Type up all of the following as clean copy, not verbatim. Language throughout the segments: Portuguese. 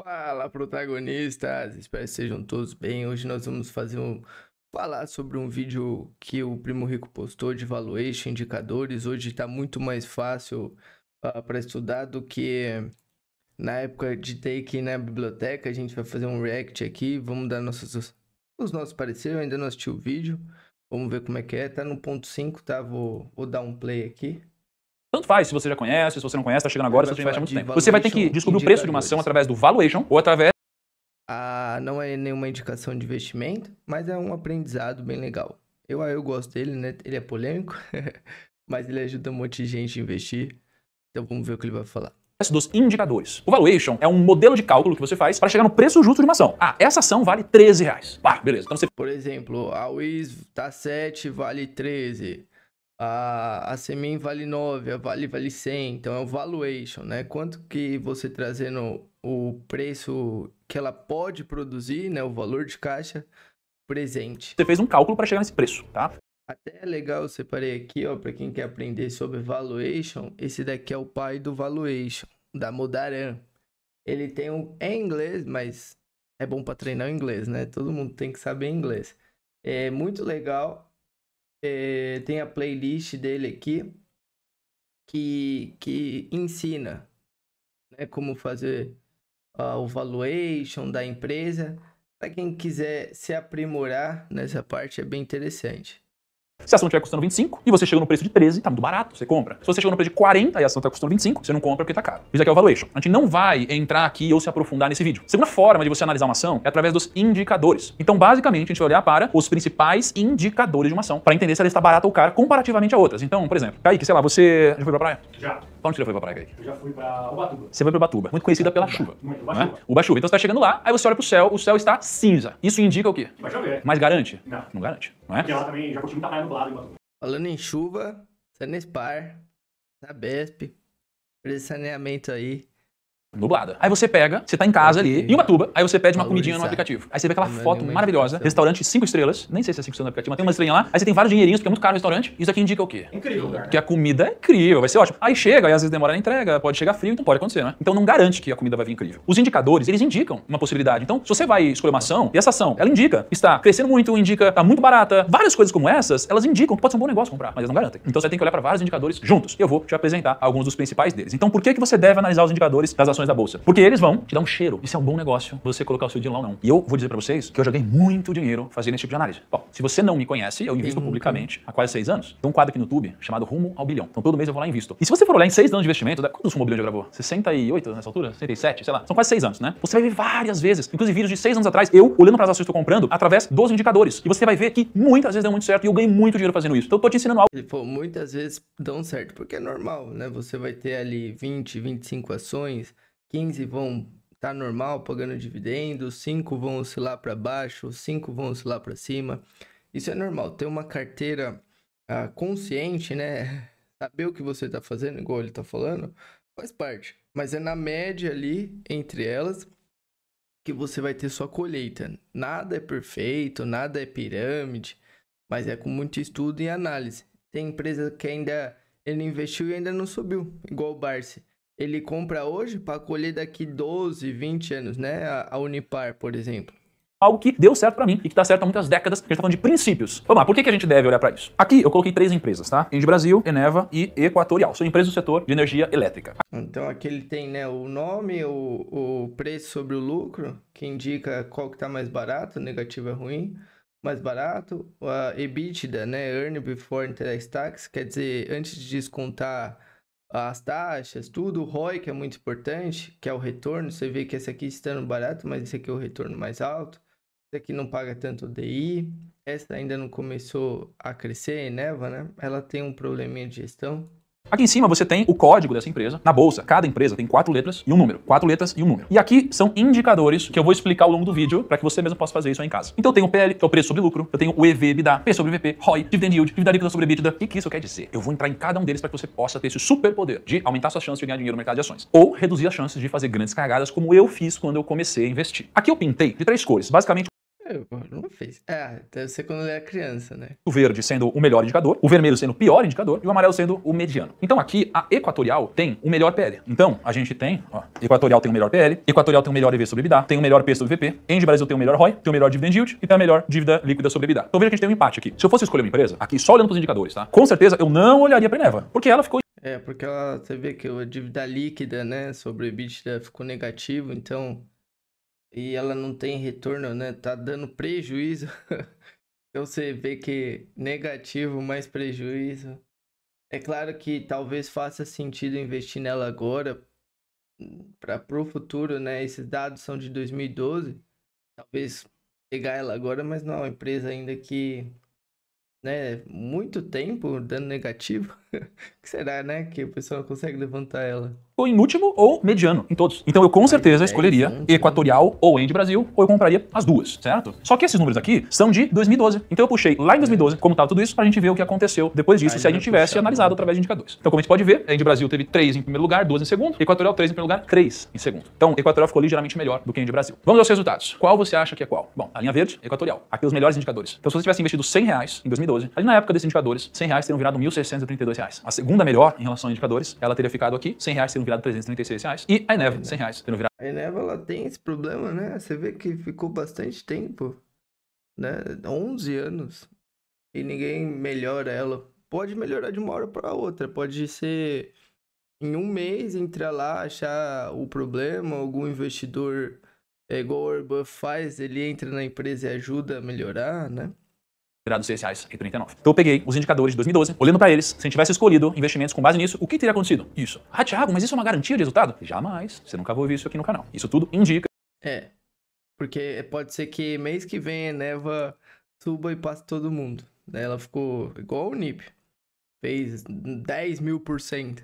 Fala, protagonistas! Espero que sejam todos bem. Hoje nós vamos falar sobre um vídeo que o Primo Rico postou de valuation, indicadores. Hoje está muito mais fácil para estudar do que na época de take na biblioteca. A gente vai fazer um react aqui, vamos dar os nossos pareceres. Eu ainda não assisti o vídeo, vamos ver como é que é. Tá no ponto 5, tá? Vou dar um play aqui. Tanto faz se você já conhece, se você não conhece, tá chegando agora, se você investe há muito tempo. Você vai ter que descobrir o preço de uma ação através do valuation ou através... Não é nenhuma indicação de investimento, mas é um aprendizado bem legal. Eu gosto dele, né? Ele é polêmico, mas ele ajuda um monte de gente a investir. Então vamos ver o que ele vai falar. Dos indicadores. O valuation é um modelo de cálculo que você faz para chegar no preço justo de uma ação. Ah, essa ação vale R$13. Pá, beleza. Então você... Por exemplo, a Wiz tá 7, vale 13. A Semin vale 9, a vale 100, então é o valuation, né? Quanto que você trazendo o preço que ela pode produzir, né? O valor de caixa presente. Você fez um cálculo para chegar nesse preço, tá? Até é legal, eu separei aqui, ó, para quem quer aprender sobre valuation. Esse daqui é o pai do valuation, da Modaran. Ele tem é em inglês, mas é bom para treinar o inglês, né? Todo mundo tem que saber inglês. É muito legal. Tem a playlist dele aqui que ensina, né, como fazer o valuation da empresa. Para quem quiser se aprimorar nessa parte, é bem interessante. Se a ação estiver custando 25 e você chegou no preço de 13, tá muito barato, você compra. Se você chegou no preço de 40 e a ação tá custando 25, você não compra porque tá caro. Isso aqui é o valuation. A gente não vai entrar aqui ou se aprofundar nesse vídeo. A segunda forma de você analisar uma ação é através dos indicadores. Então, basicamente, a gente vai olhar para os principais indicadores de uma ação, para entender se ela está barata ou cara comparativamente a outras. Então, por exemplo, Kaique, sei lá, você já foi pra praia? Já. Pra onde você já foi pra praia, Kaique? Eu já fui pra Ubatuba. Você foi pra Ubatuba, muito conhecida pela chuva. Muito, né? Uba-chuva. Então você tá chegando lá, aí você olha pro céu, o céu está cinza. Isso indica o quê? Vai chover. Mas garante? Não. Não garante, não é? Porque lá também já curti muita praia nublada em Ubatuba. Falando em chuva, Sanespar, Sabesp, preço de saneamento aí. Nublada. Aí você pega, você tá em casa ali, em Ubatuba, aí você pede uma comidinha no aplicativo. Aí você vê aquela foto maravilhosa, restaurante 5 estrelas, nem sei se é 5 estrelas no aplicativo, mas tem uma estrelinha lá, aí você tem vários dinheirinhos, porque é muito caro o restaurante, isso aqui indica o quê? Incrível, cara. Que a comida é incrível, vai ser ótimo. Aí chega, aí às vezes demora na entrega, pode chegar frio, então pode acontecer, né? Então não garante que a comida vai vir incrível. Os indicadores, eles indicam uma possibilidade. Então, se você vai escolher uma ação, e essa ação, ela indica, está crescendo muito, indica, tá muito barata, várias coisas como essas, elas indicam que pode ser um bom negócio comprar, mas elas não garantem. Então você tem que olhar para vários indicadores juntos. E eu vou te apresentar alguns dos principais deles. Então por que você deve analisar os indicadores das ações da bolsa? Porque eles vão te dar um cheiro. Isso é um bom negócio, você colocar o seu dinheiro lá ou não. E eu vou dizer pra vocês que eu joguei muito dinheiro fazendo esse tipo de análise. Bom, se você não me conhece, eu invisto publicamente há quase 6 anos. Tem um quadro aqui no YouTube chamado Rumo ao Bilhão. Então todo mês eu vou lá e invisto. E se você for olhar em 6 anos de investimento, quantos Rumo ao Bilhão já gravou? 68 nessa altura? 67, sei lá. São quase 6 anos, né? Você vai ver várias vezes, inclusive vídeos de 6 anos atrás, eu olhando para as ações que eu tô comprando através dos indicadores. E você vai ver que muitas vezes deu muito certo e eu ganhei muito dinheiro fazendo isso. Então eu tô te ensinando algo. Ele falou, muitas vezes dão certo, porque é normal, né? Você vai ter ali 20, 25 ações, 15 vão tá normal, pagando dividendos, 5 vão oscilar para baixo, 5 vão oscilar para cima. Isso é normal. Ter uma carteira consciente, né? Saber o que você tá fazendo, igual ele tá falando, faz parte. Mas é na média ali, entre elas, que você vai ter sua colheita. Nada é perfeito, nada é pirâmide, mas é com muito estudo e análise. Tem empresa que ainda ele investiu e ainda não subiu, igual o Barsi. Ele compra hoje para colher daqui 12, 20 anos, né? A Unipar, por exemplo. Algo que deu certo pra mim e que tá certo há muitas décadas, que a gente tá falando de princípios. Vamos lá, por que a gente deve olhar pra isso? Aqui eu coloquei 3 empresas, tá? Engie Brasil, Eneva e Equatorial. São empresas do setor de energia elétrica. Então aqui ele tem, né, o nome, o preço sobre o lucro, que indica qual que tá mais barato, negativo é ruim. Mais barato, a EBITDA, né, Earn Before Interest Tax, quer dizer, antes de descontar as taxas, tudo, o ROI, que é muito importante, que é o retorno. Você vê que esse aqui está barato, mas esse aqui é o retorno mais alto. Esse aqui não paga tanto DI. Essa ainda não começou a crescer, Eneva, né? Ela tem um probleminha de gestão. Aqui em cima você tem o código dessa empresa. Na bolsa, cada empresa tem 4 letras e um número. 4 letras e um número. E aqui são indicadores que eu vou explicar ao longo do vídeo para que você mesmo possa fazer isso aí em casa. Então eu tenho o PL, que é o preço sobre lucro. Eu tenho o EV/EBITDA, P sobre VP, ROI, Dividend Yield, dívida líquida sobre EBITDA. O que isso quer dizer? Eu vou entrar em cada um deles para que você possa ter esse super poder de aumentar suas chances de ganhar dinheiro no mercado de ações. Ou reduzir as chances de fazer grandes cagadas, como eu fiz quando eu comecei a investir. Aqui eu pintei de 3 cores. Basicamente, Não fez. Deve ser quando ele era criança, né? O verde sendo o melhor indicador, o vermelho sendo o pior indicador e o amarelo sendo o mediano. Então aqui a Equatorial tem o melhor PL. Então a gente tem, Equatorial tem o melhor PL, Equatorial tem o melhor EV sobre EBITDA, tem o melhor P sobre VP, Engie Brasil tem o melhor ROI, tem o melhor Dividend Yield e tem a melhor dívida líquida sobre EBITDA. Então veja que a gente tem um empate aqui. Se eu fosse escolher uma empresa, aqui só olhando para os indicadores, tá? Com certeza eu não olharia para a Eneva, porque ela ficou... Porque você vê que a dívida líquida, né, sobre o EBITDA ficou negativo, então... E ela não tem retorno, né? Tá dando prejuízo. Então você vê que negativo mais prejuízo. É claro que talvez faça sentido investir nela agora para o futuro, né? Esses dados são de 2012. Talvez pegar ela agora, mas não é uma empresa ainda que, né, muito tempo dando negativo. O que será, né? Que o pessoal não consegue levantar ela. Ou em último ou mediano, em todos. Então eu com certeza escolheria Equatorial ou Engie Brasil, ou eu compraria as duas, certo? Só que esses números aqui são de 2012. Então eu puxei lá em 2012, como estava tudo isso, pra gente ver o que aconteceu depois disso, se a gente tivesse analisado através de indicadores. Então como a gente pode ver, a Engie Brasil teve 3 em primeiro lugar, 2 em segundo, Equatorial 3 em primeiro lugar, 3 em segundo. Então Equatorial ficou ligeiramente melhor do que a Engie Brasil. Vamos aos resultados. Qual você acha que é qual? Bom, a linha verde, Equatorial. Aqui os melhores indicadores. Então se você tivesse investido R$100 em 2012, ali na época desses indicadores, R$100 teriam virado R$1.632. A segunda melhor em relação a indicadores, ela teria ficado aqui, R$100 teriam virado R$336. E a Eneva, R$100, tendo virado. A Eneva, ela tem esse problema, né? Você vê que ficou bastante tempo, né? 11 anos. E ninguém melhora ela. Pode melhorar de uma hora para outra. Pode ser em um mês entrar lá, achar o problema, algum investidor, igual o Warren faz, ele entra na empresa e ajuda a melhorar, né? Virado R$6,39. Então eu peguei os indicadores de 2012, olhando para eles, se a gente tivesse escolhido investimentos com base nisso, o que teria acontecido? Isso. Ah, Thiago, mas isso é uma garantia de resultado? Jamais. Você nunca ouviu isso aqui no canal. Isso tudo indica. Porque pode ser que mês que vem a Eneva suba e passe todo mundo. Daí ela ficou igual o NIP. Fez 10.000%.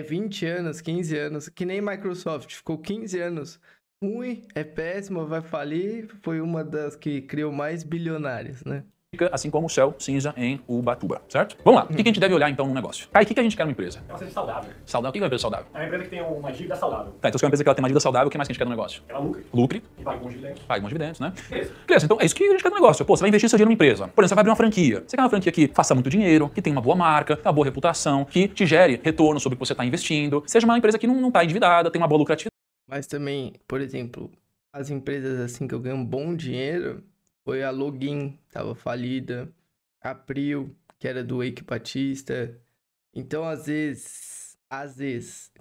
20 anos, 15 anos, que nem Microsoft. Ficou 15 anos. Ruim, é péssimo, vai falir. Foi uma das que criou mais bilionários, né? Assim como o céu cinza em Ubatuba, certo? Vamos lá, o que a gente deve olhar então no negócio? Kai, o que a gente quer numa empresa? Ela seja saudável. Saudável, o que é uma empresa saudável? É uma empresa que tem uma dívida saudável. Tá, então se é uma empresa que ela tem uma dívida saudável, o que mais que a gente quer no negócio? Ela lucre. Lucre. E pague bons dividendos. Pague bons dividendos, né? Beleza. Beleza, então é isso que a gente quer no negócio. Pô, você vai investir seu dinheiro numa empresa. Por exemplo, você vai abrir uma franquia. Você quer uma franquia que faça muito dinheiro, que tenha uma boa marca, uma boa reputação, que te gere retorno sobre o que você está investindo. Seja uma empresa que não está endividada, tem uma boa lucratividade. Mas também, por exemplo, as empresas assim que eu ganho um bom dinheiro, foi a Login, tava falida. A Prio, que era do Eike Batista. Então, às vezes,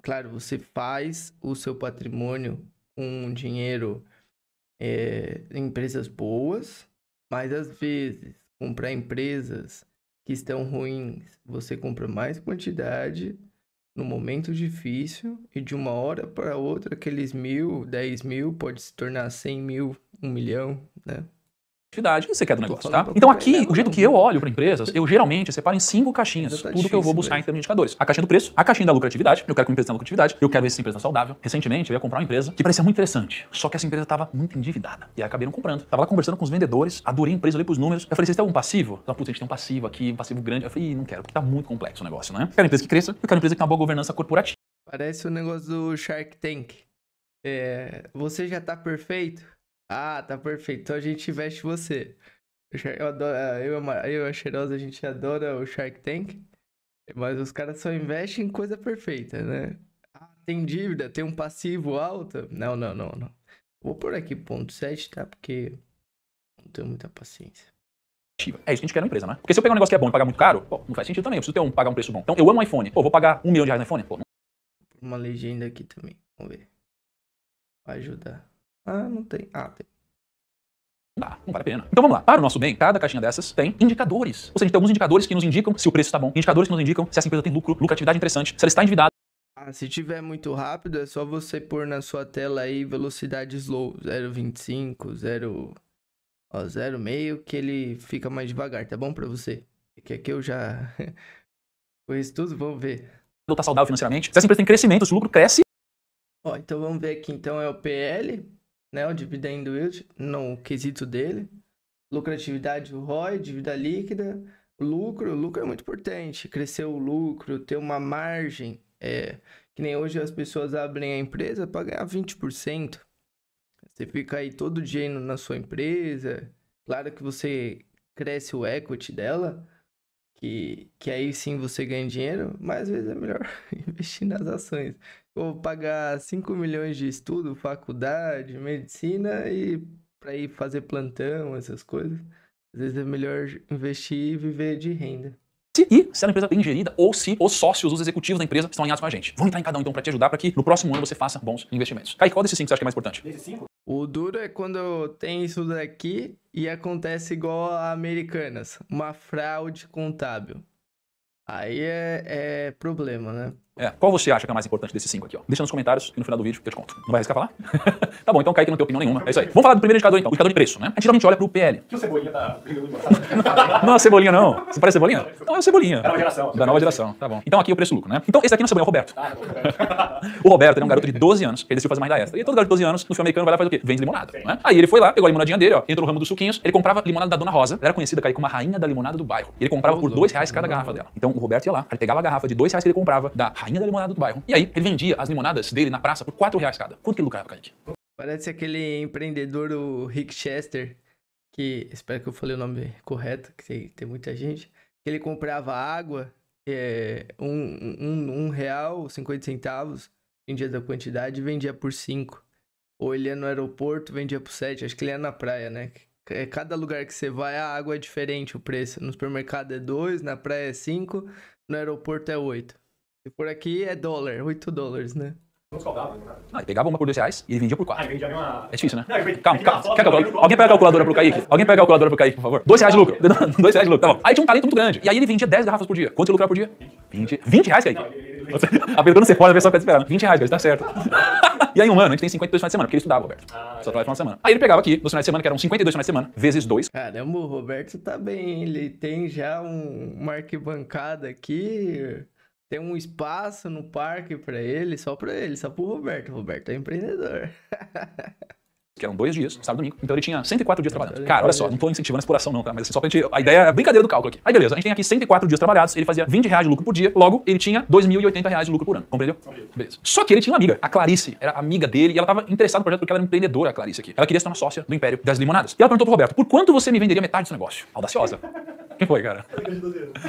claro, você faz o seu patrimônio com dinheiro em empresas boas, mas às vezes, comprar empresas que estão ruins, você compra mais quantidade no momento difícil e de uma hora para outra, aqueles 1.000, 10.000 pode se tornar 100.000, 1 milhão, né? Que você quer do negócio, tá? Então aqui, o jeito que eu olho para empresas, eu geralmente separo em 5 caixinhas, tudo que eu vou buscar em termos de indicadores. A caixinha do preço, a caixinha da lucratividade, eu quero que a empresa tenha lucratividade, eu quero ver se essa empresa é saudável. Recentemente eu ia comprar uma empresa que parecia muito interessante, só que essa empresa estava muito endividada. E aí acabei não comprando. Tava lá conversando com os vendedores, adorei a empresa, olhei pros números. Eu falei, vocês têm algum passivo? Putz, a gente tem um passivo aqui, um passivo grande. Eu falei, não quero, porque tá muito complexo o negócio, né? Eu quero empresa que cresça, eu quero empresa que tenha uma boa governança corporativa. Parece o negócio do Shark Tank. Você já tá perfeito? Ah, tá perfeito. Então a gente investe você. Eu adoro, eu e a Cheirosa, a gente adora o Shark Tank, mas os caras só investem em coisa perfeita, né? Ah, tem dívida, tem um passivo alto? Não. Vou por aqui, ponto 7, tá? Porque não tenho muita paciência. É isso que a gente quer na empresa, né? Porque se eu pegar um negócio que é bom e pagar muito caro, pô, não faz sentido também. Eu preciso pagar um preço bom. Então eu amo um iPhone. Pô, vou pagar R$1 milhão no iPhone? Pô, não. Uma legenda aqui também, vamos ver. Vai ajudar. Ah, não tem. Ah, tem. Não vale a pena. Então vamos lá. Para o nosso bem, cada caixinha dessas tem indicadores. Ou seja, tem alguns indicadores que nos indicam se o preço está bom, indicadores que nos indicam se essa empresa tem lucro, lucratividade interessante, se ela está endividada. Se tiver muito rápido, é só você pôr na sua tela aí velocidade slow, 0,25, 0,5, que ele fica mais devagar, tá bom pra você? Que aqui eu já conheço tudo, vamos ver. Tá saudável financeiramente. Se essa empresa tem crescimento, se o lucro cresce. Então vamos ver aqui, então é o PL, né, o dividend yield, no quesito dele, lucratividade, o ROI, dívida líquida, o lucro é muito importante, crescer o lucro, ter uma margem, que nem hoje as pessoas abrem a empresa para ganhar 20%, Você fica aí todo dia indo na sua empresa. Claro que você cresce o equity dela, que aí sim você ganha dinheiro, mas às vezes é melhor investir nas ações. Ou pagar 5 milhões de estudo, faculdade, medicina e para ir fazer plantão, essas coisas. Às vezes é melhor investir e viver de renda. E se a empresa é bem gerida ou se os sócios, os executivos da empresa estão alinhados com a gente. Vamos entrar em cada um então para te ajudar para que no próximo ano você faça bons investimentos. Kaique, qual desses 5 você acha que é mais importante? Desses 5? O duro é quando tem isso daqui e acontece igual a Americanas, uma fraude contábil. Aí é problema, né? Qual você acha que é mais importante desses 5 aqui, ó? Deixa nos comentários e no final do vídeo que eu te conto. Não vai arriscar falar? Tá bom, então Kaique não tem opinião nenhuma. É isso aí. Vamos falar do primeiro indicador então, o indicador de preço, né? A gente geralmente olha pro PL. Que o Cebolinha tá brigando embora. Não é Cebolinha, não. Você parece Cebolinha? Não, é o Cebolinha. Da nova geração. Da nova geração, tá bom. Então aqui é o preço-lucro, né? Então esse aqui não é o Cebolinha, é o Roberto. Ah, O Roberto ele é um garoto de 12 anos, ele decidiu fazer mais da extra. E todo garoto de 12 anos, no filme americano, vai lá e faz o quê? Vende limonada, né? Aí ele foi lá, pegou a limonadinha dele, ó, entrou no ramo dos suquinhos, ele comprava limonada da Dona Rosa, ela era conhecida, Kaique, como a rainha da limonada do bairro. E ele comprava por R$2 cada garrafa dela. Então o Roberto ia lá, ele pegava a garrafa de R$2 que ele comprava da rainha da limonada do bairro. E aí ele vendia as limonadas dele na praça por R$4 cada. Quanto que ele lucrava, Kaique? Parece aquele empreendedor, o Rick Chester, que, espero que eu falei o nome correto, que tem muita gente, que ele comprava água, R$1, 50 centavos, vendia da quantidade e vendia por 5. Ou ele ia no aeroporto, vendia por 7, acho que ele ia na praia, né? Cada lugar que você vai, a água é diferente o preço. No supermercado é 2, na praia é 5, no aeroporto é 8. Se for aqui é dólar, $8, né? não saudável, né? Ele pegava uma por R$2 e ele vendia por 4. Ah, ele vendia uma... É difícil, né? Não, ele Calma. vendia uma Quer calcular? Alguém pega a calculadora pro Kaique? Alguém pega a calculadora pro Kaique, por favor? R$2 de lucro. R$2 de lucro, tá bom. Aí tinha um talento muito grande. E aí ele vendia 10 garrafas por dia. Quanto você lucrava por dia? 20. R$20, Kaique? Apertando você pode, a pessoa fica esperando. R$20, Kaique, tá certo. E aí um ano, a gente tem 52 finais de semana, porque ele estudava, Roberto. Só trabalha final de semana. Aí ele pegava aqui, nos finais de semana, que eram 52 finais de semana, vezes 2. Caramba, o Roberto tá bem, ele tem já uma arquibancada aqui, tem um espaço no parque pra ele, só pro Roberto. O Roberto é empreendedor. Que eram 2 dias, sábado e domingo. Então ele tinha 104 dias trabalhando. Cara, olha só, não tô incentivando a exploração não, tá? Mas assim, só pra gente... A ideia é a brincadeira do cálculo aqui. Aí beleza, a gente tem aqui 104 dias trabalhados, ele fazia R$20 de lucro por dia, logo ele tinha R$2.080 de lucro por ano. Compreendeu? Beleza. Só que ele tinha uma amiga, a Clarice, era amiga dele, e ela tava interessada no projeto porque ela era empreendedora, a Clarice aqui. Ela queria ser uma sócia do Império das Limonadas. E ela perguntou pro Roberto, por quanto você me venderia metade desse negócio? Audaciosa. Quem foi, cara?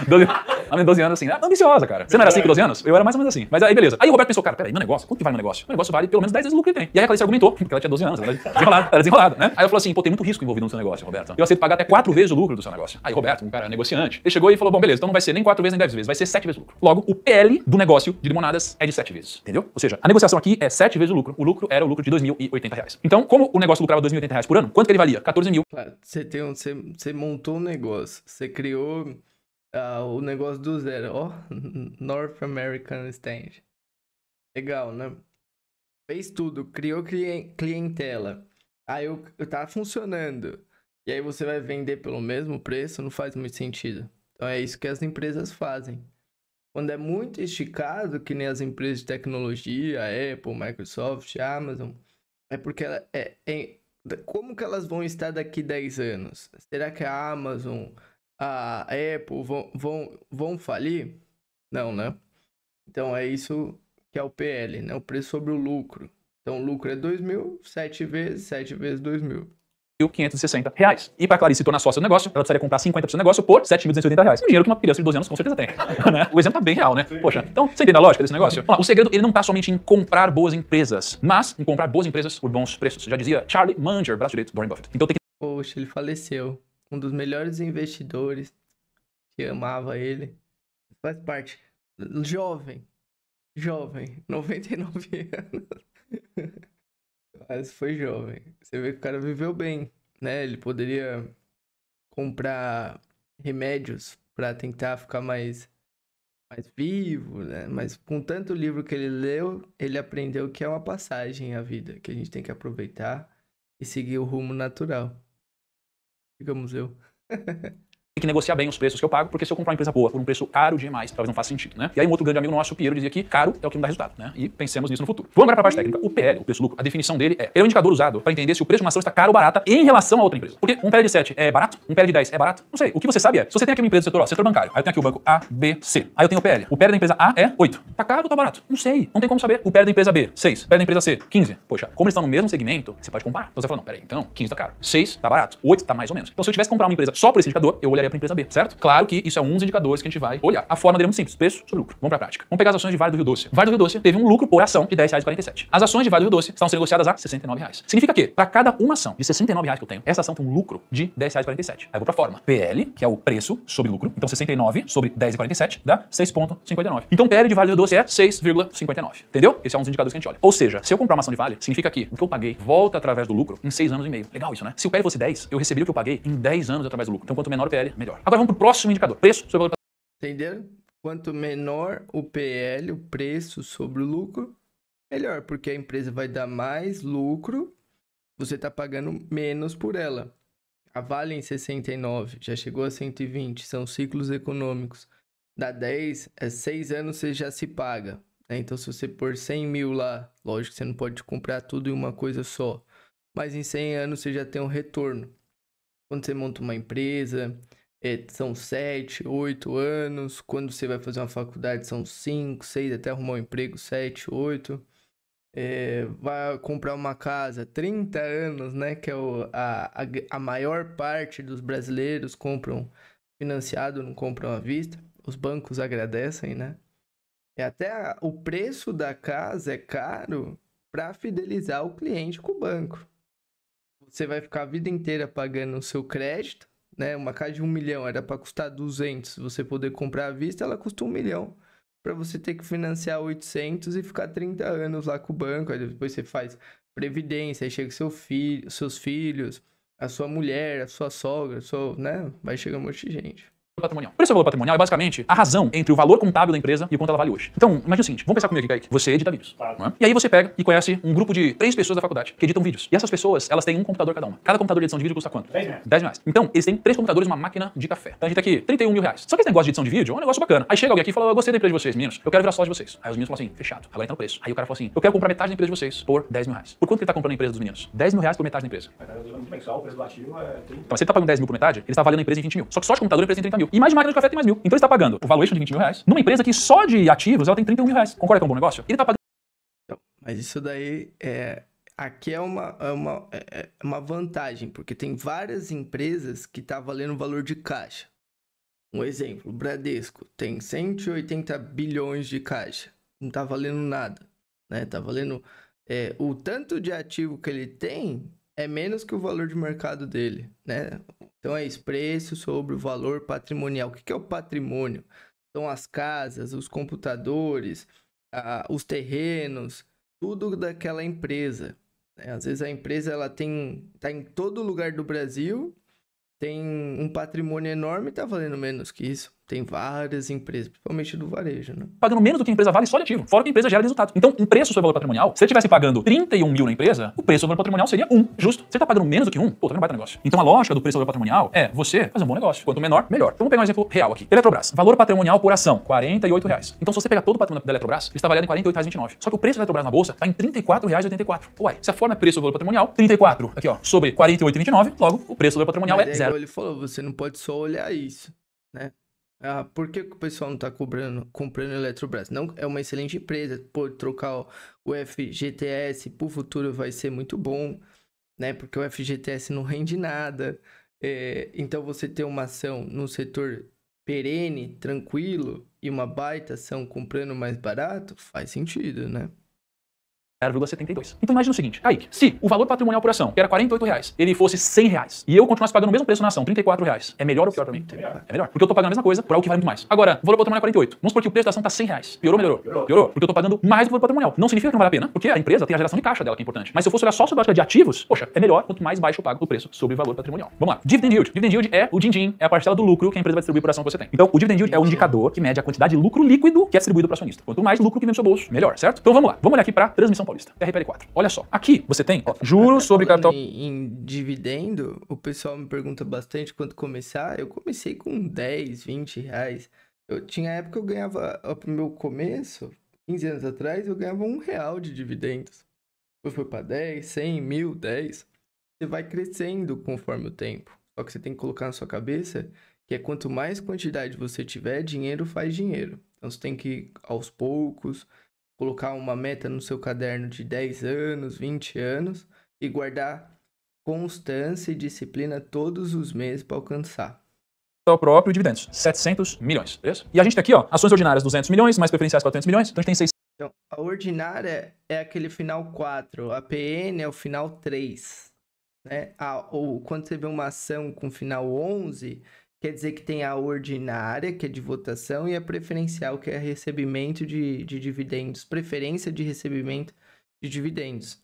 12 anos. 12 anos assim, ambiciosa, cara. Você não era assim com 12 anos? Eu era mais ou menos assim. Mas aí, beleza. Aí o Roberto pensou, cara, peraí, meu negócio, quanto que vale meu negócio? Meu negócio vale pelo menos 10 vezes o lucro que ele tem. E aí a Clarice argumentou, porque ela tinha 12 anos, ela era desenrolada, né? Aí ela falou assim, pô, tem muito risco envolvido no seu negócio, Roberto. Eu aceito pagar até 4 vezes o lucro do seu negócio. Aí o Roberto, um cara negociante, ele chegou e falou, bom, beleza, então não vai ser nem 4 vezes nem 10 vezes, vai ser 7 vezes o lucro. Logo, o PL do negócio de limonadas é de 7 vezes, entendeu? Ou seja, a negociação aqui é 7 vezes o lucro. O lucro era o lucro de R$2.080. Então, como o negócio lucrava R$2.080 por ano, quanto que ele valia? 14 mil. Claro, você montou um negócio, você criou o negócio do zero, ó, North American Stand. Legal, né? Fez tudo, criou clientela. Aí tá funcionando. E aí você vai vender pelo mesmo preço, não faz muito sentido. Então é isso que as empresas fazem. Quando é muito esticado, que nem as empresas de tecnologia, Apple, Microsoft, Amazon, é porque como que elas vão estar daqui 10 anos? Será que a Amazon, a Apple vão falir? Não, né? Então é isso que é o PL, né? O preço sobre o lucro. Então o lucro é 2.000, 7 vezes 2.000. R$1.560. E para Clarice se tornar sócia do negócio, ela precisaria comprar 50% do negócio por R$7.280. Um dinheiro que uma criança de 12 anos com certeza tem. Né? O exemplo tá bem real, né? Poxa, então você entende a lógica desse negócio? Vamos lá, o segredo ele não tá somente em comprar boas empresas, mas em comprar boas empresas por bons preços. Já dizia Charlie Munger, braço direito do Warren Buffett. Então tem que... Poxa, ele faleceu. Um dos melhores investidores que amava ele. Faz parte. Jovem, 99 anos. Mas foi jovem. Você vê que o cara viveu bem, né? Ele poderia comprar remédios para tentar ficar mais vivo, né? Mas com tanto livro que ele leu, ele aprendeu que é uma passagem a vida, que a gente tem que aproveitar e seguir o rumo natural. Digamos eu. Tem que negociar bem os preços que eu pago, porque se eu comprar uma empresa boa por um preço caro demais, talvez não faça sentido, né? E aí um outro grande amigo nosso, o Piero, dizia que caro é o que não dá resultado, né? E pensemos nisso no futuro. Vamos agora para a parte técnica. O PL, o preço-lucro, a definição dele ele é um indicador usado para entender se o preço de uma ação está caro ou barata em relação a outra empresa. Porque um PL de 7 é barato? Um PL de 10 é barato? Não sei. O que você sabe é, se você tem aqui uma empresa do setor, ó, setor bancário, aí eu tenho aqui o banco A, B, C. Aí eu tenho o PL. O PL da empresa A é 8. Tá caro ou tá barato? Não sei. Não tem como saber. O PL da empresa B, 6. O PL da empresa C, 15. Poxa, como eles estão no mesmo segmento, você pode comparar. Então você fala, não, peraí, então 15 tá caro. 6 tá barato. 8 tá mais ou menos. Então se eu tivesse que comprar uma empresa só por esse indicador, eu olharia para a empresa B, certo? Claro que isso é um dos indicadores que a gente vai olhar. A forma dele é muito simples. Preço sobre lucro. Vamos para a prática. Vamos pegar as ações de Vale do Rio Doce. Vale do Rio Doce teve um lucro por ação de R$10,47. As ações de Vale do Rio Doce estão sendo negociadas a R$69. Significa que, para cada uma ação de R$69 que eu tenho, essa ação tem um lucro de R$10,47. Aí eu vou para a forma. PL, que é o preço sobre lucro. Então 69 sobre 10,47 dá 6,59. Então o PL de Vale do Rio Doce é 6,59. Entendeu? Esse é um dos indicadores que a gente olha. Ou seja, se eu comprar uma ação de Vale, significa que o que eu paguei volta através do lucro em 6 anos e meio. Legal isso, né? Se o PL fosse 10, eu receberia o que eu paguei em 10 anos através do lucro. Então quanto menor o PL, melhor. Agora vamos para o próximo indicador. Preço sobre valor. Entenderam? Quanto menor o PL, o preço sobre o lucro, melhor, porque a empresa vai dar mais lucro, você está pagando menos por ela. A Vale em 69, já chegou a 120, são ciclos econômicos. Dá 10, 6 anos você já se paga. Né? Então se você pôr 100 mil lá, lógico que você não pode comprar tudo em uma coisa só, mas em 100 anos você já tem um retorno. Quando você monta uma empresa... são 7, 8 anos. Quando você vai fazer uma faculdade, são 5, 6, até arrumar um emprego, 7, 8. Vai comprar uma casa, 30 anos, né? Que é a maior parte dos brasileiros compram financiado, não compram à vista. Os bancos agradecem, né? Até o preço da casa é caro para fidelizar o cliente com o banco. Você vai ficar a vida inteira pagando o seu crédito. Né? Uma casa de 1 milhão era para custar 200, você poder comprar à vista, ela custa 1 milhão. Para você ter que financiar 800 e ficar 30 anos lá com o banco. Aí depois você faz previdência, aí chega seus filhos, a sua mulher, a sua sogra, né? Vai chegar um monte de gente. Patrimonial. Preço sobre valor patrimonial é basicamente a razão entre o valor contábil da empresa e o quanto ela vale hoje. Então, imagina o seguinte, vamos pensar comigo aqui, Kaique. Você edita vídeos. Não é? E aí você pega e conhece um grupo de 3 pessoas da faculdade que editam vídeos. E essas pessoas, elas têm um computador cada uma. Cada computador de edição de vídeo custa quanto? R$10. Então, eles têm 3 computadores e uma máquina de café. Então a gente tem aqui 31 mil reais. Só que esse negócio de edição de vídeo é um negócio bacana. Aí chega alguém aqui e fala, eu gostei da empresa de vocês, meninos. Eu quero virar sócio de vocês. Aí os meninos falam assim, fechado. Agora entra no preço. Aí o cara fala assim, eu quero comprar metade da empresa de vocês por 10 mil reais. Por quanto que ele tá comprando a empresa dos meninos? 10 mil reais por metade da empresa. Mensal, o preço do ativo é 30. Então, se ele tá pagando 10 mil por metade, ele está valendo a empresa em 20 mil. Só que só de computador a empresa tem 30 mil. E mais de máquina de café tem mais mil. Então ele está pagando o valuation de 20 mil reais numa empresa que só de ativos ela tem 31 mil reais. Concorda que é um bom negócio? Ele tá pagando. Mas isso daí aqui é uma vantagem, porque tem várias empresas que tá valendo valor de caixa. Um exemplo, o Bradesco tem 180 bilhões de caixa. Não tá valendo nada, né? Tá valendo... o tanto de ativo que ele tem é menos que o valor de mercado dele, né? Então é isso, preço sobre o valor patrimonial. O que é o patrimônio? São as casas, os computadores, os terrenos, tudo daquela empresa. Às vezes a empresa ela tá em todo lugar do Brasil, tem um patrimônio enorme e está valendo menos que isso. Tem várias empresas, principalmente do varejo, né? Pagando menos do que a empresa vale só de ativo, fora que a empresa gera resultado. Então, um preço sobre valor patrimonial, se ele estivesse pagando 31 mil na empresa, o preço sobre valor patrimonial seria 1, justo. Se ele tá pagando menos do que 1, pô, também não vai ter negócio. Então a lógica do preço sobre valor patrimonial é você fazer um bom negócio. Quanto menor, melhor. Então vamos pegar um exemplo real aqui. Eletrobras, valor patrimonial por ação, R$48. Então se você pegar todo o patrimônio da Eletrobras, ele está valendo em R$48,29. Só que o preço da Eletrobras na bolsa está em R$34,84. Uai, se a forma é preço sobre valor patrimonial, 34 aqui ó, sobre 48,29, logo o preço sobre valor patrimonial é 0. Ele falou, você não pode só olhar isso, né? Por que o pessoal não está comprando Eletrobras? Não, é uma excelente empresa, pode trocar o FGTS para o futuro vai ser muito bom, né? Porque o FGTS não rende nada. Então você ter uma ação no setor perene, tranquilo, e uma baita ação comprando mais barato, faz sentido, né? 0,72. Então imagina o seguinte, Kaique, se o valor patrimonial por ação, que era R$48, ele fosse R$100 e eu continuasse pagando o mesmo preço na ação, R$34, é melhor ou pior pra mim? É melhor. Porque eu tô pagando a mesma coisa por algo que vale muito mais. Agora, o valor patrimonial é 48. Vamos supor que o preço da ação tá R$100. Piorou ou melhorou? Piorou. Porque eu tô pagando mais do valor patrimonial. Não significa que não vale a pena, porque a empresa tem a geração de caixa dela que é importante. Mas se eu fosse olhar só sobre a lógica de ativos, poxa, é melhor quanto mais baixo eu pago o preço sobre o valor patrimonial. Vamos lá. Dividend yield. Dividend yield é o din-din, é a parcela do lucro que a empresa vai distribuir por ação que você tem. Então, o dividend yield é o indicador que mede a quantidade de lucro líquido que é distribuído para o acionista. Quanto mais lucro que vem no seu bolso, melhor, certo? Então vamos lá. Vamos olhar aqui para transmissão pós. Paulista. TRPL4. Olha só. Aqui você tem, ó, juros sobre capital... Em dividendo, o pessoal me pergunta bastante quando começar. Eu comecei com 10, 20 reais. Tinha época que eu ganhava, pro meu começo, 15 anos atrás, eu ganhava R$1 de dividendos. Depois foi para 10, 100, 1000, 10. Você vai crescendo conforme o tempo. Só que você tem que colocar na sua cabeça que quanto mais quantidade você tiver, dinheiro faz dinheiro. Então você tem que, aos poucos, colocar uma meta no seu caderno de 10 anos, 20 anos e guardar constância e disciplina todos os meses para alcançar. Próprio dividendos, 700 milhões, beleza? E a gente tem aqui, ó, ações ordinárias 200 milhões, mais preferenciais 400 milhões, então a gente tem 600. Então, a ordinária é aquele final 4, a PN é o final 3, né? Ou quando você vê uma ação com final 11, quer dizer que tem a ordinária, que é de votação, e a preferencial, que é recebimento de dividendos, preferência de recebimento de dividendos.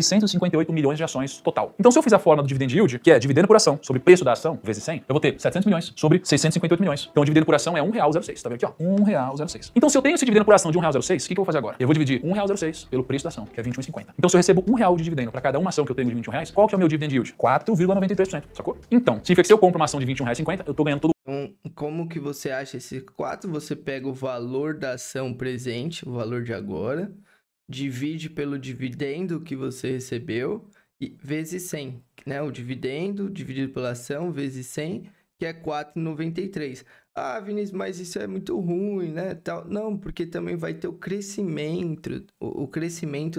658 milhões de ações total. Então, se eu fizer a fórmula do dividend yield, que é dividendo por ação sobre preço da ação vezes 100, eu vou ter 700 milhões sobre 658 milhões. Então, o dividendo por ação é R$1,06. Tá vendo aqui, ó? R$1,06. Então, se eu tenho esse dividendo por ação de R$1,06, o que eu vou fazer agora? Eu vou dividir R$1,06 pelo preço da ação, que é R$21,50. Então, se eu recebo R$1 de dividendo para cada uma ação que eu tenho de R$21, qual que é o meu dividend yield? 4,93%, sacou? Então, significa que se eu compro uma ação de R$21,50, eu tô ganhando todo. Então, como que você acha esse 4? Você pega o valor da ação presente, o valor de agora, divide pelo dividendo que você recebeu e vezes 100, né? O dividendo dividido pela ação vezes 100, que é 4,93. Ah, Vinícius, mas isso é muito ruim, né? Não, porque também vai ter o crescimento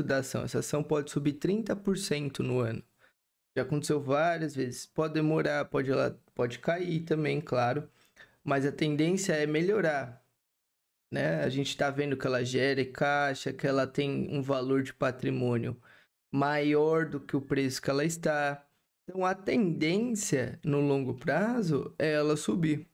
da ação. Essa ação pode subir 30% no ano. Já aconteceu várias vezes. Pode demorar, pode cair também, claro. Mas a tendência é melhorar. Né? A gente está vendo que ela gera caixa, que ela tem um valor de patrimônio maior do que o preço que ela está. Então, a tendência no longo prazo é ela subir.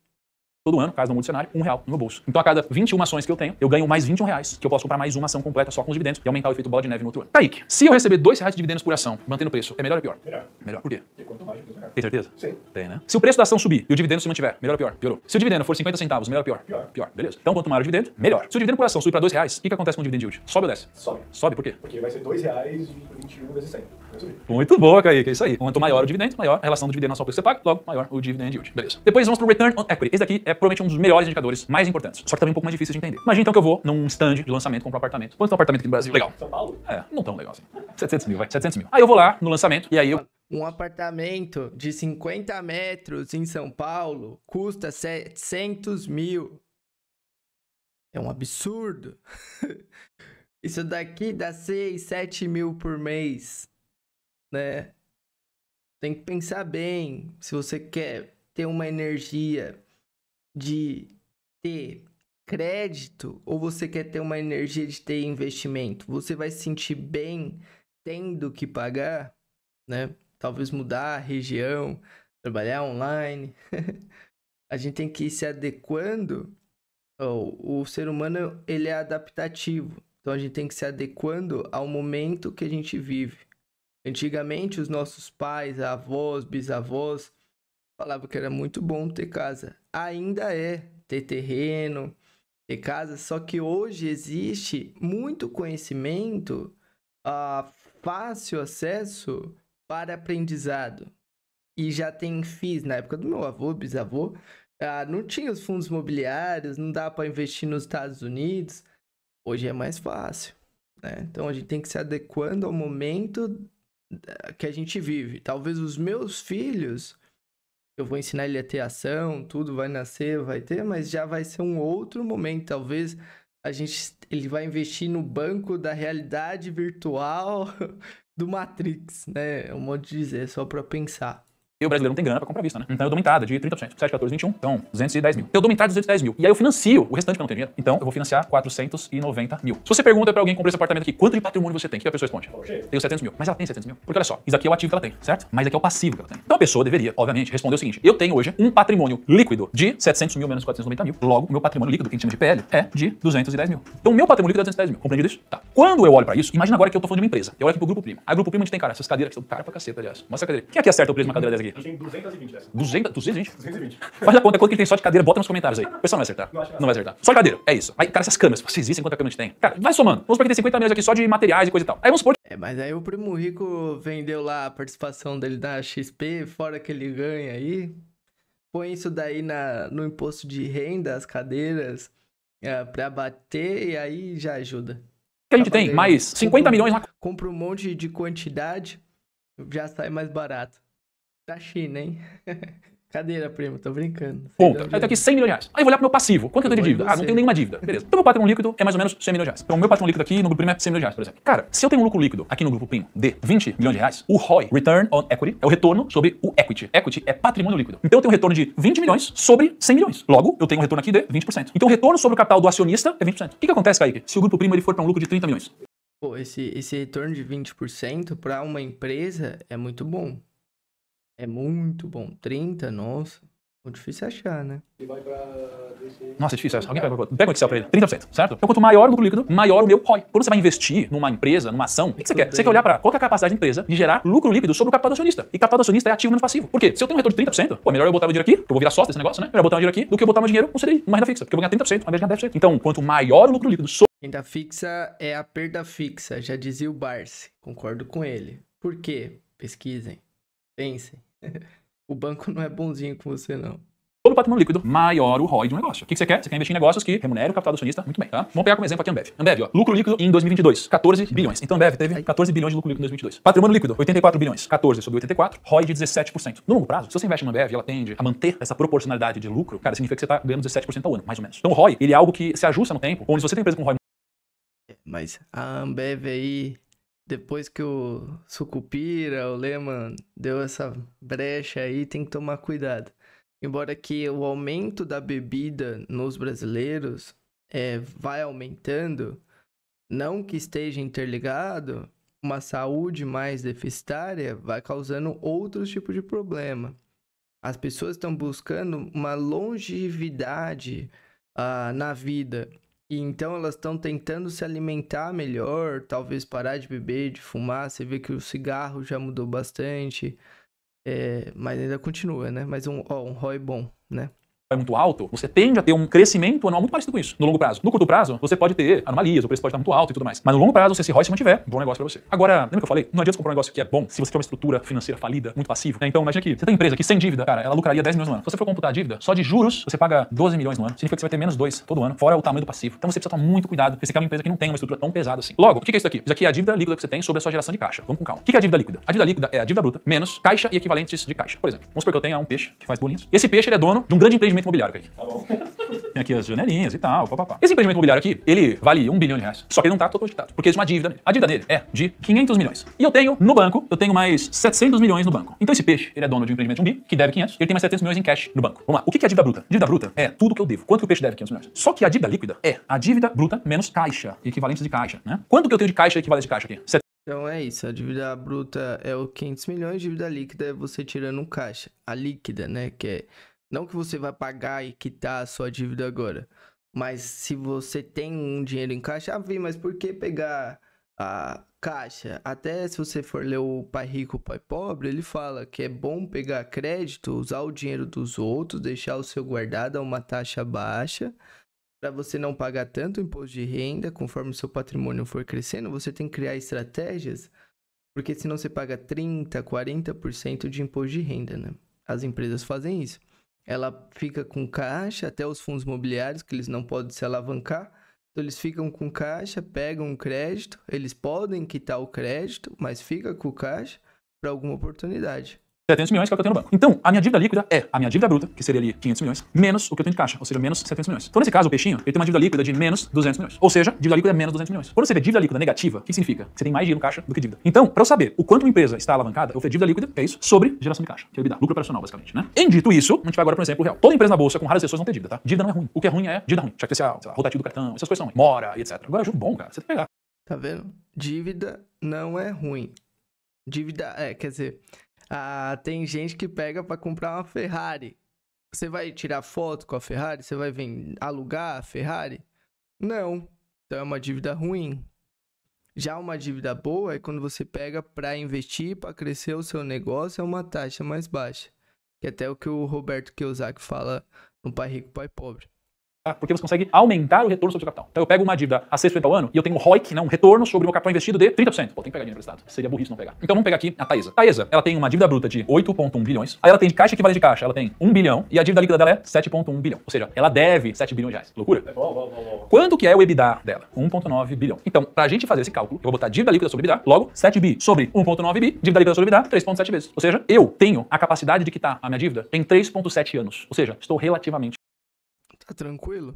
Todo ano, caso não mude o cenário, R$1 no meu bolso. Então, a cada 21 ações que eu tenho, eu ganho mais R$21, que eu posso comprar mais uma ação completa só com os dividendos e aumentar o efeito bola de neve no outro ano. Kaique, se eu receber R$2 de dividendos por ação, mantendo o preço, é melhor ou pior? Melhor. Melhor. Por quê? Porque quanto mais, melhor. Tem certeza? Sim. Tem, né? Se o preço da ação subir e o dividendo se mantiver, melhor ou pior? Piorou. Se o dividendo for 50 centavos, melhor ou pior? Pior. Pior, beleza. Então, quanto maior o dividendo, melhor. Se o dividendo por ação subir para R$2, o que acontece com o dividend yield? Sobe ou desce? Sobe. Sobe por quê? Porque vai ser R$2 de 21 vezes 100. Vai subir. Muito boa, Kaique, é isso aí. Quanto maior o dividendo, maior a relação do dividendo ao preço que você paga, logo maior o dividend yield. Beleza. Depois vamos pro Return on Equity. Esse daqui é provavelmente um dos melhores indicadores, mais importantes. Só que também um pouco mais difícil de entender. Imagina então que eu vou num stand de lançamento comprar um apartamento. Quanto é um apartamento aqui no Brasil? Legal. São Paulo? É, não tão legal assim. 700 mil, vai. 700 mil. Aí eu vou lá no lançamento e aí eu... Um apartamento de 50 metros em São Paulo custa 700 mil. É um absurdo. Isso daqui dá 6, 7 mil por mês, né? Tem que pensar bem. Se você quer ter uma energia de ter crédito ou você quer ter uma energia de ter investimento, você vai se sentir bem tendo que pagar, né? Talvez mudar a região, trabalhar online. A gente tem que ir se adequando. O ser humano, ele é adaptativo. Então, a gente tem que se adequando ao momento que a gente vive. Antigamente, os nossos pais, avós, bisavós, falavam que era muito bom ter casa. Ainda é ter terreno, ter casa. Só que hoje existe muito conhecimento, fácil acesso para aprendizado. E já tem FIIs. Na época do meu avô, bisavô, não tinha os fundos imobiliários, não dá para investir nos Estados Unidos. Hoje é mais fácil, né? Então a gente tem que se adequando ao momento que a gente vive. Talvez os meus filhos, eu vou ensinar ele a ter ação, tudo vai nascer, vai ter, mas já vai ser um outro momento. Talvez ele vai investir no banco da realidade virtual do Matrix, né? É um modo de dizer, só para pensar. E o brasileiro não tem grana pra comprar vista, né? Então eu dou uma entrada de 30%. 7, 14, 21. Então, 210 mil. Eu dou uma entrada de 210 mil. E aí eu financio o restante que eu não tenho dinheiro. Então eu vou financiar 490 mil. Se você pergunta pra alguém que comprou esse apartamento aqui, quanto de patrimônio você tem? O que a pessoa responde? Tenho 700 mil. Mas ela tem 700 mil. Porque olha só, isso aqui é o ativo que ela tem, certo? Mas aqui é o passivo que ela tem. Então a pessoa deveria, obviamente, responder o seguinte. Eu tenho hoje um patrimônio líquido de 700 mil menos 490 mil. Logo, o meu patrimônio líquido, que a gente chama de PL, é de 210 mil. Então o meu patrimônio líquido é 210 mil. Compreendido isso? Tá. Quando eu olho pra isso, imagina agora que eu tô falando de uma empresa. Eu olho aqui pro Grupo Primo. A Grupo Primo a gente tem, cara, essas cadeiras que são cara pra caceta, aliás. Mostra a cadeira. Quem aqui acerta o preço de uma cadeira dessa aqui? A gente tem 220 dessa. 220? 220. Faz a conta quanto que ele tem só de cadeira, bota nos comentários aí. O pessoal não vai acertar. Não acho que Não vai acertar. Só de cadeira, é isso. Aí, cara, essas câmeras, vocês existem quanta câmera a gente tem? Cara, vai somando. Vamos supor que tem 50 milhões aqui só de materiais e coisa e tal. Aí vamos supor que... Mas aí o Primo Rico vendeu lá a participação dele na XP, fora que ele ganha aí. Põe isso daí no imposto de renda, as cadeiras, pra bater, e aí já ajuda. a gente tem mais 50 milhões na... Compra um monte de quantidade, já sai mais barato. Da China, hein? Cadeira, primo, tô brincando. Ponto. Aí tá aqui 100 milhões de reais. Aí eu vou olhar pro meu passivo. Quanto que eu tenho de dívida? Ah, não tenho nenhuma dívida. Beleza. Então meu patrimônio líquido é mais ou menos 100 milhões de reais. Então o meu patrimônio líquido aqui no grupo primo é 100 milhões de reais, por exemplo. Cara, se eu tenho um lucro líquido aqui no grupo primo de 20 milhões de reais, o ROI, Return on Equity, é o retorno sobre o equity. Equity é patrimônio líquido. Então eu tenho um retorno de 20 milhões sobre 100 milhões. Logo, eu tenho um retorno aqui de 20%. Então o retorno sobre o capital do acionista é 20%. O que acontece, Kaique, se o grupo primo ele for para um lucro de 30 milhões? Pô, esse retorno de 20% para uma empresa é muito bom. É muito bom. 30, nossa. Muito difícil achar, né? E vai pra DC. Nossa, é difícil essa. Alguém pega o Excel pra ele. 30%, certo? Então quanto maior o lucro líquido, maior o meu ROI. Quando você vai investir numa empresa, numa ação, o que você quer? Você quer olhar para qual que é a capacidade da empresa de gerar lucro líquido sobre o capital do acionista. E capital do acionista é ativo menos passivo. Por quê? Se eu tenho um retorno de 30%, pô, melhor eu botar meu dinheiro aqui, que eu vou virar sócio desse negócio, né? Melhor eu botar meu dinheiro aqui do que eu botar meu dinheiro no CDI, numa renda fixa. Porque eu vou ganhar 30% ao invés de ganhar 10%. Então, quanto maior o lucro líquido sobre... Renda fixa é a perda fixa, já dizia o Barsi. Concordo com ele. Por quê? Pesquisem. Pensem. O banco não é bonzinho com você, não. o patrimônio líquido, maior o ROI de um negócio. O que você quer? Você quer investir em negócios que remunerem o capital do acionista muito bem, tá? Vamos pegar como exemplo aqui a Ambev. Ambev, ó, lucro líquido em 2022, 14 bilhões. Então a Ambev teve 14 bilhões de lucro líquido em 2022. Patrimônio líquido, 84 bilhões, 14 sobre 84, ROI de 17%. No longo prazo, se você investe na Ambev e ela tende a manter essa proporcionalidade de lucro, cara, significa que você está ganhando 17% ao ano, mais ou menos. Então o ROI, ele é algo que se ajusta no tempo, onde se você tem uma empresa com ROI... Mas a Ambev aí, depois que o Sucupira, o Lehman deu essa brecha aí, tem que tomar cuidado. Embora que o aumento da bebida nos brasileiros vai aumentando, não que esteja interligado, uma saúde mais deficitária vai causando outros tipos de problema. As pessoas estão buscando uma longevidade na vida. E então elas estão tentando se alimentar melhor, talvez parar de beber, de fumar. Você vê que o cigarro já mudou bastante, mas ainda continua, né? Mas um ROI bom, né? é muito alto, você tende a ter um crescimento anual muito parecido com isso, no longo prazo. No curto prazo, você pode ter anomalias, o preço pode estar muito alto e tudo mais. Mas no longo prazo, se esse ROI se mantiver, bom negócio pra você. Agora, lembra que eu falei? Não adianta comprar um negócio que é bom se você tiver uma estrutura financeira falida, muito passiva. Então, imagina aqui, você tem uma empresa que sem dívida, cara, ela lucraria 10 milhões no ano. Se você for computar a dívida, só de juros, você paga 12 milhões no ano. Significa que você vai ter menos 2 todo ano, fora o tamanho do passivo. Então você precisa tomar muito cuidado, porque você quer uma empresa que não tem uma estrutura tão pesada assim. Logo, o que é isso aqui? Isso aqui é a dívida líquida que você tem sobre a sua geração de caixa. Vamos com calma. O que é a dívida líquida? A dívida líquida é a dívida bruta menos caixa e equivalentes de caixa. Por exemplo, vamos supor que eu tenha um peixe que faz bolinhas. Esse peixe ele é dono de um grande empreendimento imobiliário, cara. Tá bom. Tem aqui as janelinhas e tal, papapá. Esse empreendimento imobiliário aqui, ele vale 1 bilhão de reais. Só que ele não tá todo quitado, porque existe uma dívida nele. A dívida dele é de 500 milhões. E eu tenho, no banco, eu tenho mais 700 milhões no banco. Então esse peixe, ele é dono de um empreendimento de 1 bi, que deve 500, e ele tem mais 700 milhões em cash no banco. Vamos lá. O que é a dívida bruta? Dívida bruta é tudo que eu devo. Quanto que o peixe deve? 500 milhões. Só que a dívida líquida é a dívida bruta menos caixa, equivalentes de caixa, né? Quanto que eu tenho de caixa e equivalente de caixa aqui? Então é isso, a dívida bruta é o 500 milhões, dívida líquida é você tirando um caixa. A líquida, né, que é não que você vai pagar e quitar a sua dívida agora, mas se você tem um dinheiro em caixa, mas por que pegar a caixa? Até se você for ler o Pai Rico, Pai Pobre, ele fala que é bom pegar crédito, usar o dinheiro dos outros, deixar o seu guardado a uma taxa baixa, para você não pagar tanto imposto de renda, conforme o seu patrimônio for crescendo, você tem que criar estratégias, porque senão você paga 30%, 40% de imposto de renda, né? As empresas fazem isso. Ela fica com caixa, até os fundos imobiliários, que eles não podem se alavancar, então eles ficam com caixa, pegam um crédito, eles podem quitar o crédito, mas fica com caixa para alguma oportunidade. 700 milhões que é o que eu tenho no banco. Então, a minha dívida líquida é a minha dívida bruta, que seria ali 500 milhões, menos o que eu tenho de caixa, ou seja, menos 700 milhões. Então, nesse caso, o peixinho, ele tem uma dívida líquida de menos 200 milhões. Ou seja, dívida líquida é menos 200 milhões. Quando você vê dívida líquida negativa, o que significa? Você tem mais dinheiro no caixa do que dívida. Então, para eu saber o quanto uma empresa está alavancada, eu vou ter dívida líquida, é isso, sobre geração de caixa, que é EBITDA, lucro operacional, basicamente, né? Em dito isso, a gente vai agora para um exemplo real. Toda empresa na bolsa, com raras exceções, não tem dívida, tá? Dívida não é ruim. O que é ruim é dívida ruim. Cheque especial, sei lá, rotativo do cartão, essas coisas são ruins. Mora e etc. Agora, juro bom, cara. Você tem que pegar. Tá vendo? Dívida não é ruim. Dívida, quer dizer... tem gente que pega para comprar uma Ferrari. Você vai tirar foto com a Ferrari? Você vai alugar a Ferrari? Não. Então é uma dívida ruim. Já uma dívida boa é quando você pega para investir, para crescer o seu negócio, é uma taxa mais baixa. Que é até o que o Roberto Kiyosaki fala no Pai Rico, Pai Pobre. Porque você consegue aumentar o retorno sobre o seu capital. Então eu pego uma dívida a 6% ao ano e eu tenho um ROIC, né, um retorno sobre o meu capital investido de 30%. Pô, tem que pegar dinheiro emprestado. Seria burrice não pegar. Então vamos pegar aqui a Taesa. Taesa, ela tem uma dívida bruta de 8,1 bilhões. Aí ela tem de caixa equivalente de caixa, ela tem 1 bilhão. E a dívida líquida dela é 7,1 bilhão. Ou seja, ela deve 7 bilhões de reais. Loucura? Bom. Quanto que é o EBITDA dela? 1,9 bilhão. Então, pra gente fazer esse cálculo, eu vou botar dívida líquida sobre EBITDA, logo 7 bi sobre 1,9 bi, dívida líquida sobre EBITDA, 3,7 vezes. Ou seja, eu tenho a capacidade de quitar a minha dívida em 3,7 anos. Ou seja, estou relativamente... Tá tranquilo?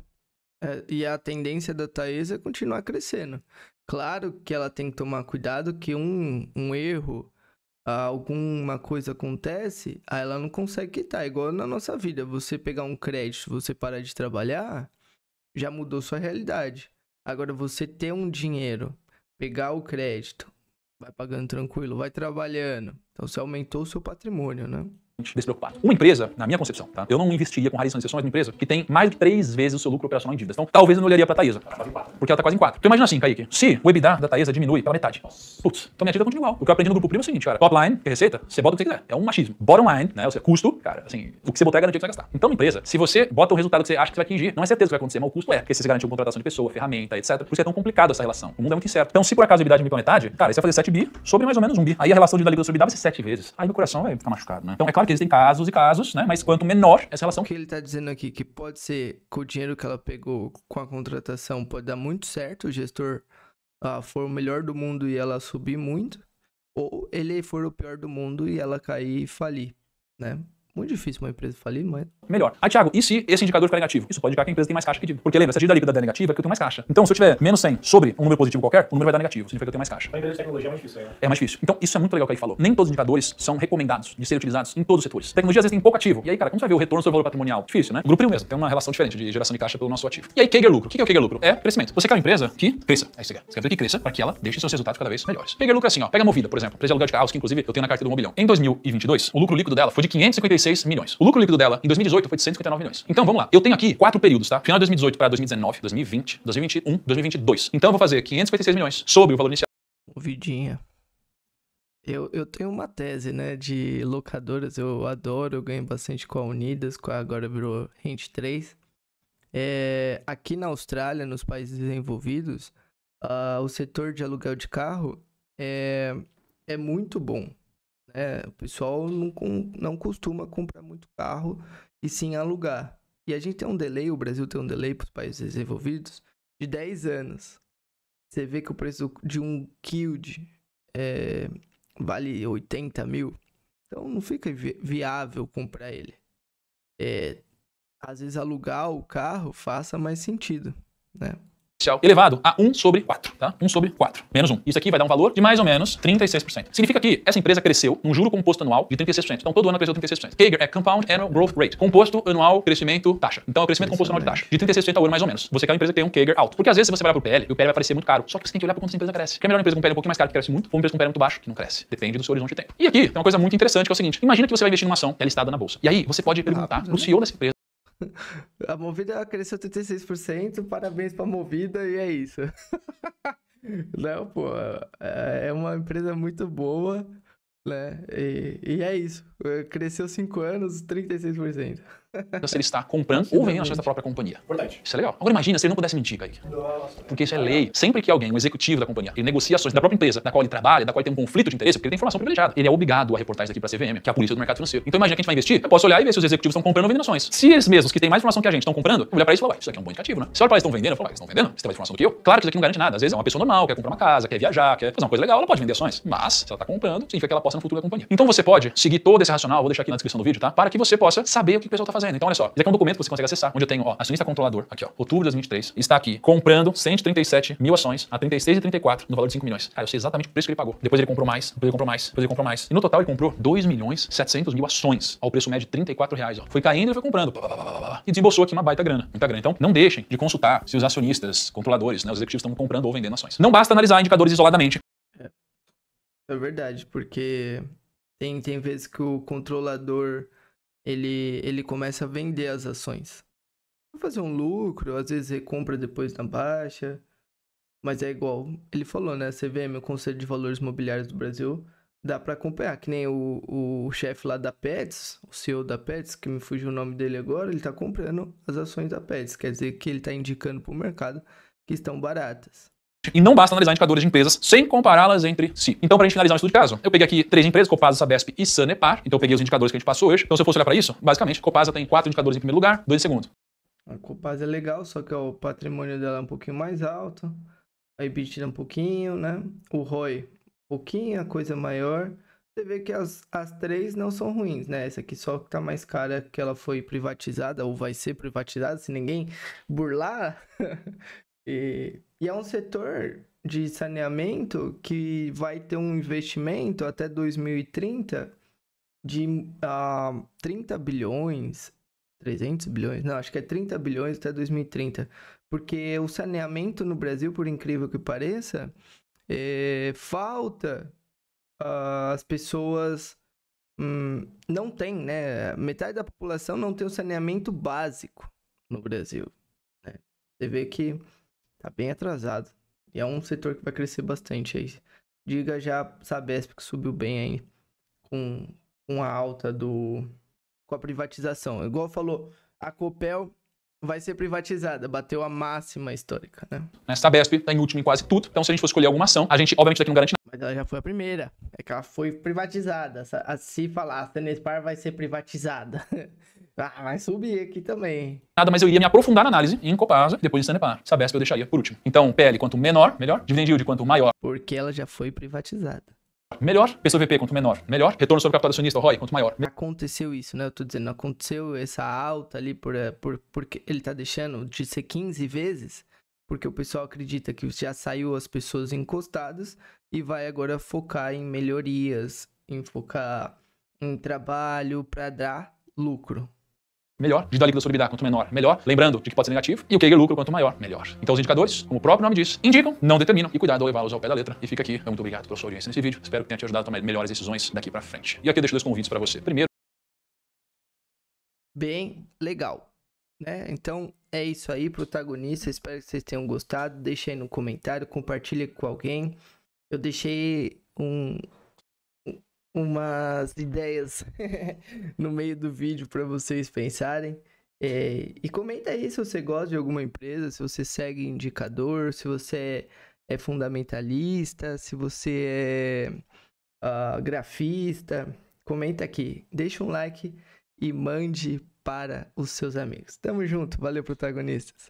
E a tendência da Taesa é continuar crescendo. Claro que ela tem que tomar cuidado que um erro, alguma coisa acontece, aí ela não consegue quitar. Igual na nossa vida, você pegar um crédito, você parar de trabalhar, já mudou sua realidade. Agora, você ter um dinheiro, pegar o crédito, vai pagando tranquilo, vai trabalhando. Então, você aumentou o seu patrimônio, né? despreocupado. Uma empresa, na minha concepção, tá? Eu não investiria com raríssimas exceções numa empresa que tem mais de 3 vezes o seu lucro operacional em dívidas. Então, talvez eu não olharia pra Taesa. Porque ela tá quase em 4. Então imagina assim, Kaique. Se o EBITDA da Taesa diminui pela metade. Putz, então minha dívida continua igual. O que eu aprendi no grupo primo é o seguinte, cara. Top line, que é receita, você bota o que você quiser. É um machismo. Bottom line, né? Ou seja, custo, cara, assim, o que você botar é garantido que você vai gastar. Então, uma empresa, se você bota o resultado que você acha que você vai atingir, não é certeza que vai acontecer, mas o custo é. Porque você garantiu contratação de pessoa, ferramenta, etc. Por isso é tão complicado essa relação. O mundo é muito incerto. Então, se por acaso o EBITDA diminui pela metade, cara, você vai fazer 7 bi sobre mais ou menos 1 bi. Aí a relação de dívida líquida sobre EBITDA vai ser 7 vezes. Aí meu coração vai ficar machucado, né? Então, é claro que existem casos e casos, né? Mas quanto menor essa relação... O que ele tá dizendo aqui, que pode ser que o dinheiro que ela pegou com a contratação pode dar muito certo, o gestor for o melhor do mundo e ela subir muito, ou ele for o pior do mundo e ela cair e falir, né? Muito difícil uma empresa falir, mas... Melhor. Aí, Thiago, e se esse indicador ficar negativo? Isso pode indicar que a empresa tem mais caixa que dívida. Porque lembra, se a dívida líquida der negativa, é que eu tenho mais caixa. Então, se eu tiver menos 100 sobre um número positivo qualquer, o número vai dar negativo. Significa que eu tenho mais caixa. Uma empresa de tecnologia é mais difícil, né? É mais difícil. Então, isso é muito legal que aí falou. Nem todos os indicadores são recomendados de serem utilizados em todos os setores. Tecnologia, às vezes, tem pouco ativo. E aí, cara, como você vai ver o retorno sobre o valor patrimonial? Difícil, né? O grupo primo mesmo tem uma relação diferente de geração de caixa pelo nosso ativo. E aí, CAGR lucro. O que é o CAGR lucro? É crescimento. Você quer uma empresa que cresça. É isso que você quer. Você quer que cresça para que ela deixe seus resultados cada vez melhores. CAGR lucro é assim, ó. Pega a Movida, por exemplo. Empresa de aluguel de carros, que inclusive eu tenho na carteira do 1 bilhão. Em 2022, o lucro líquido dela foi de 556 milhões. O lucro líquido dela em 2018 foi de 159 milhões. Então, vamos lá. Eu tenho aqui 4 períodos, tá? Final de 2018 para 2019, 2020, 2021, 2022. Então, eu vou fazer 556 milhões sobre o valor inicial. Movidinha. Eu tenho uma tese, né, de locadoras, eu adoro, eu ganho bastante com a Unidas, agora virou Rent 3. Aqui na Austrália, nos países desenvolvidos, o setor de aluguel de carro é muito bom. O pessoal não costuma comprar muito carro e sim alugar. E a gente tem um delay, o Brasil tem um delay para os países desenvolvidos de 10 anos. Você vê que o preço de um Kild vale 80 mil. Então não fica viável comprar ele. Às vezes alugar o carro faça mais sentido, né? Elevado a 1 sobre 4, tá? 1 sobre 4, menos 1. Isso aqui vai dar um valor de mais ou menos 36%. Significa que essa empresa cresceu num juro composto anual de 36%. Então, todo ano cresceu 36%. CAGR é Compound Annual Growth Rate. Composto anual crescimento taxa. Então, é o crescimento composto anual de taxa. De 36% ao ano, mais ou menos. Você quer uma empresa que tem um CAGR alto. Porque às vezes, se você olhar pro PL, o PL vai parecer muito caro. Só que você tem que olhar para quanto essa empresa cresce. Quer melhor uma empresa com um PL um pouquinho mais caro, que cresce muito, ou uma empresa com um PL muito baixo, que não cresce. Depende do seu horizonte de tempo. E aqui, tem uma coisa muito interessante, que é o seguinte. Imagina que você vai investir numa ação que é listada na bolsa. E aí, você pode perguntar pro CEO dessa empresa. A Movida cresceu 36%, parabéns pra Movida e é isso. Não, pô, é uma empresa muito boa, né? E é isso. Cresceu 5 anos, 36%. Se ele está comprando ou vendendo ações da própria companhia. Importante. Isso é legal. Agora imagina se ele não pudesse mentir, Kaique. Nossa. Porque isso é lei. Sempre que alguém, um executivo da companhia, ele negocia ações da própria empresa, da qual ele trabalha, da qual ele tem um conflito de interesse, porque ele tem informação privilegiada, ele é obrigado a reportar isso aqui pra CVM, que é a polícia do mercado financeiro. Então imagina que a gente vai investir, eu posso olhar e ver se os executivos estão comprando ou vendendo ações. Se eles mesmos, que têm mais informação que a gente, estão comprando, eu vou olhar pra isso e falar, ué, isso aqui é um bom indicativo, né? Se eu olhar pra eles estão vendendo, eu falo, eles estão vendendo? Você tem mais informação do que eu? Claro que isso aqui não garante nada. Às vezes é uma pessoa normal, quer comprar uma casa, quer viajar, quer fazer uma coisa legal, ela pode vender ações. Mas, se ela tá comprando, significa que ela aposta no futuro da companhia. Então você pode seguir todo esse racional, vou deixar aqui na descrição do vídeo, tá? Para que você possa saber o que o pessoal tá fazendo. Então olha só, isso aqui é um documento que você consegue acessar, onde eu tenho, ó, acionista controlador, aqui ó, outubro de 2023, está aqui comprando 137 mil ações a 36,34 no valor de 5 milhões. Cara, eu sei exatamente o preço que ele pagou. Depois ele comprou mais, depois ele comprou mais, depois ele comprou mais. E no total ele comprou 2.700.000 ações ao preço médio de R$34. Ó. Foi caindo e foi comprando. E desembolsou aqui uma baita grana, muita grana. Então não deixem de consultar se os acionistas, controladores, né, os executivos estão comprando ou vendendo ações. Não basta analisar indicadores isoladamente. É verdade, porque tem vezes que o controlador ele começa a vender as ações. Vai fazer um lucro, às vezes recompra depois na baixa. Mas é igual ele falou, né? CVM, o Conselho de Valores Mobiliários do Brasil, dá pra acompanhar. Que nem o chefe lá da Pets, o CEO da Pets, que me fugiu o nome dele agora, ele tá comprando as ações da Pets. Quer dizer que ele tá indicando pro mercado que estão baratas. E não basta analisar indicadores de empresas sem compará-las entre si. Então, para a gente finalizar o estudo de caso, eu peguei aqui 3 empresas, Copasa, Sabesp e Sanepar. Então, eu peguei os indicadores que a gente passou hoje. Então, se eu fosse olhar para isso, basicamente, Copasa tem 4 indicadores em primeiro lugar, 2 em segundo. A Copasa é legal, só que o patrimônio dela é um pouquinho mais alto. A EBITDA um pouquinho, né? O ROI um pouquinho, a coisa maior. Você vê que as 3 não são ruins, né? Essa aqui só tá mais cara que ela foi privatizada ou vai ser privatizada, se ninguém burlar. E é um setor de saneamento que vai ter um investimento até 2030 de 30 bilhões, 300 bilhões, não, acho que é 30 bilhões até 2030. Porque o saneamento no Brasil, por incrível que pareça, falta as pessoas não tem, né? Metade da população não tem o saneamento básico no Brasil, né? Você vê que tá bem atrasado. E é um setor que vai crescer bastante aí. Diga já Sabesp que subiu bem aí com a alta com a privatização. Igual falou, a Copel vai ser privatizada, bateu a máxima histórica, né? A Sabesp está em último em quase tudo. Então, se a gente for escolher alguma ação, a gente, obviamente, daqui não garante nada. Mas ela já foi a primeira. É que ela foi privatizada. Se falar, a Sanepar vai ser privatizada. Vai subir aqui também. Nada, mas eu iria me aprofundar na análise em Copasa, depois de Sanepar. Sabesp eu deixaria por último. Então, PL quanto menor, melhor. Dividend yield quanto maior, Porque ela já foi privatizada. melhor. PSOVP quanto menor, melhor. Retorno sobre capital acionista, ROI, quanto maior. Aconteceu isso, né? Eu tô dizendo, aconteceu essa alta ali porque ele tá deixando de ser 15 vezes, porque o pessoal acredita que já saiu as pessoas encostadas e vai agora focar em melhorias, em focar em trabalho para dar lucro. Melhor. Dívida líquida sobre EBITDA quanto menor, melhor. Lembrando de que pode ser negativo. E o CAGR lucro quanto maior, melhor. Então os indicadores, como o próprio nome diz, indicam, não determinam. E cuidado ao levá-los ao pé da letra. E fica aqui. Muito obrigado pela sua audiência nesse vídeo. Espero que tenha te ajudado a tomar melhores decisões daqui pra frente. E aqui eu deixo 2 convites para você. Primeiro, Bem legal, né? Então é isso aí, protagonista. Espero que vocês tenham gostado. Deixe aí no comentário, compartilhe com alguém. Eu deixei umas ideias no meio do vídeo para vocês pensarem. E comenta aí se você gosta de alguma empresa, se você segue indicador, se você é fundamentalista, se você é grafista. Comenta aqui, deixa um like e mande para os seus amigos. Tamo junto, valeu, protagonistas!